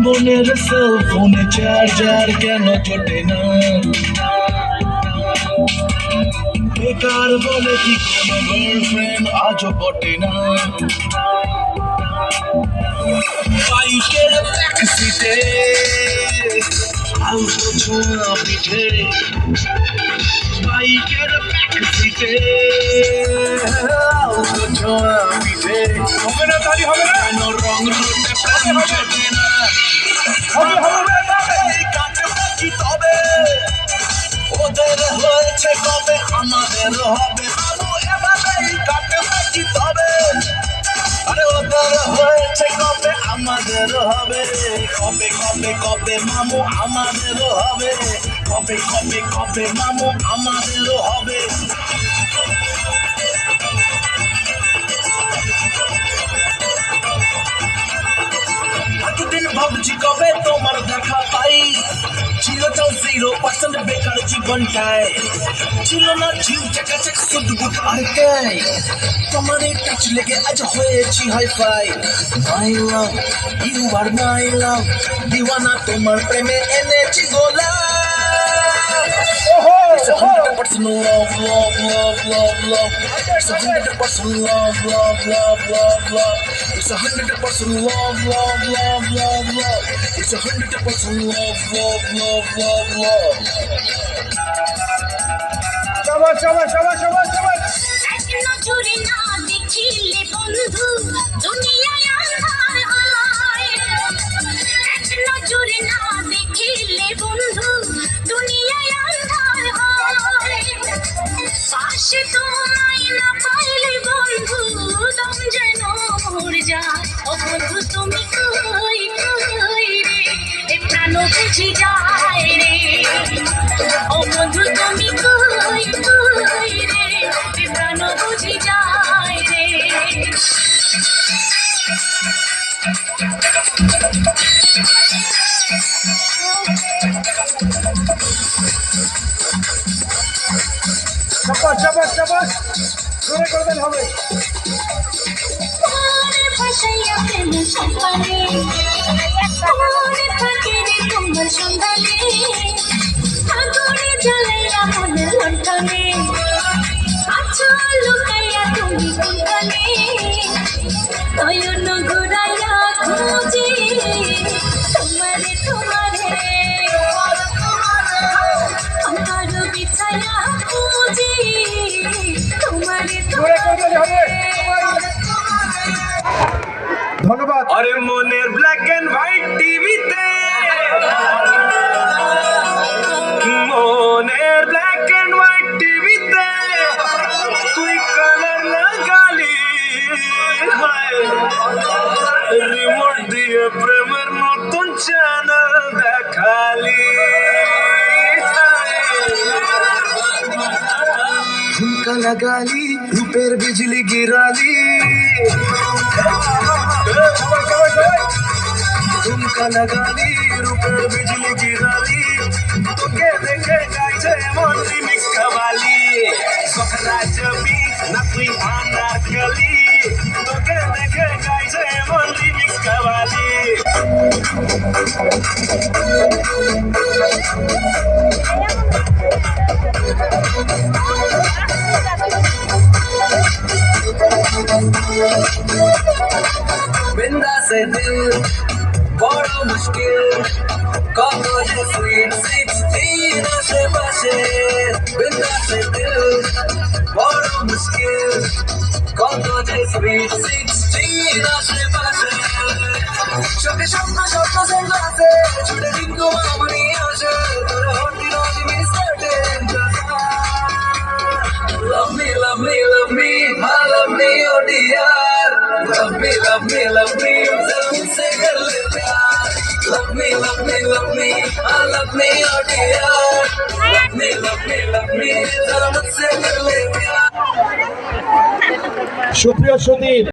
মনের সেল ফোনে চার্জার কেন জোটে না? বেকার বলে কি কোনো গার্লফ্রেন্ড আজও বটে না? বাইকের ব্যাক সিটে আলতো ছোঁয়া পিঠে, বাইকের ব্যাক সিটে আলতো ছোঁয়া পিঠে। হবে না তালি হবে না, কেন রং রুটে প্রেম চটে না? হবে হবে কাটে তবে ওদের হয়েছে কবে আমাদের হবে বাবু, এভাবেই কাটে তবে। আরে ওদের হয়েছে কবে আমাদের হবে, কবে কবে কবে মামু আমাদের হবে, কবে কবে কবে মামু আমাদের হবে। এতদিন ভাবছি কবে তোমার দেখা পাই, ছিল তো 0% বেকার জীবনটায়, ছিল না ঝিউ চাকাচাক সুদবুদ আর গাই, তোমার এই টাচ লেগে আজ হয়েছি hi fi. My love you are my love, দিওয়ানা তোমার প্রেমে এনেছি গোলা। It's 100% love, love, love, love, love. It's 100% love, love, love, love, love. It's 100% love, love, love, love, love. It's 100% love, love, love, love, love. Shabash, shabash, shabash, shabash, shabash. এক নজরে না দেখিলে বন্ধু দুনিয়ায় আন্ধার হয়, এক নজরে না দেখিলে বন্ধু দুনিয়ায় আন্ধার হয়। পাশে তোমায় না পাইলে বন্ধু দম যেন মরে যায়। ও বন্ধু তুমি কই কই রে, এ প্রাণ বুঝি যায় রে। ও বন্ধু তুমি কই কই রে, এ প্রাণ বুঝি যায় রে। shabash, shabash, shabash. জোরে করবেন হবে। তোমারে ভাসাইয়া প্রেম সন্ধানে, তোমারে থাকে রে তোমার সন্ধানে, আগুনে জ্বালাইয়া মনের লণ্ঠনে, আছো লুকাইয়া তুমি কোনখানে, নয়ন ঘুরাইয়া খুঁজি তোমারে তোমারে, আমার বিছায়া খুঁজি তোমারে জোরে করবেন হবে। ধন্যবাদ। আরে মনের ব্ল্যাক এন্ড হোয়াইট টিভিতে, মনের ব্ল্যাক এন্ড হোয়াইট টিভিতে তুই কালার লাগালি, রিমোট দিয়ে প্রেমের নতুন চ্যানেল দেখালি। ঝুমকা লাগালি রূপের বিজলি গিরালি, ঝুমকা লাগালি রূপের বিজলি গিরালি, তোকে দেখে গাইছে মন রিমিক্স কাবালি। সখরা জবি না তুই আনারকলি, তোকে দেখে গাইছে মন রিমিক্স কাবালি। বিন্দাসে দিল বড় মুশকিল, কত যে সুইট 16 আশেপাশে। বিন্দাসে দিল বড় মুশকিল, কত যে সুইট 16 আশেপাশে। চোখে স্বপ্ন স্বপ্ন সেন্ট আছে, ছুটে কিন্তু আমারই আসে, তোরা হটি রটি mister danger. Love me, love me, love me, I love me, oh dear. Love me, love me, love me, जरा मुझसे कर ले प्यार। Love me, love me, love me, I love me, oh dear. Love me, love me, love me, जरा मुझसे कर ले प्यार। সুপ্রিয় সুধীর।